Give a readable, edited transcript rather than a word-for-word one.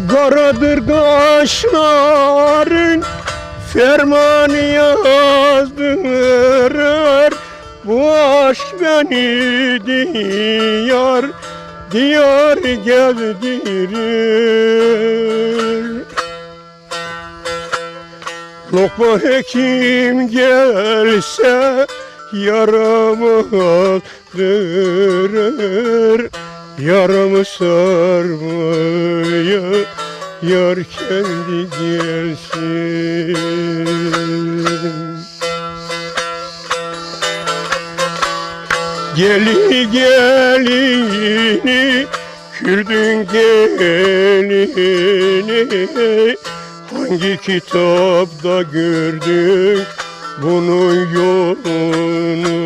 Karadır kaşların fermanı yazdırır. Bu aşk beni diyar diyar gezdirir. Lokma hekim gelse yaramı aldırır. Yaramı sarmaya yar kendi gelsin. Gelini gelini, Kürdün gelini, hangi kitapta gördün bunun yolunu?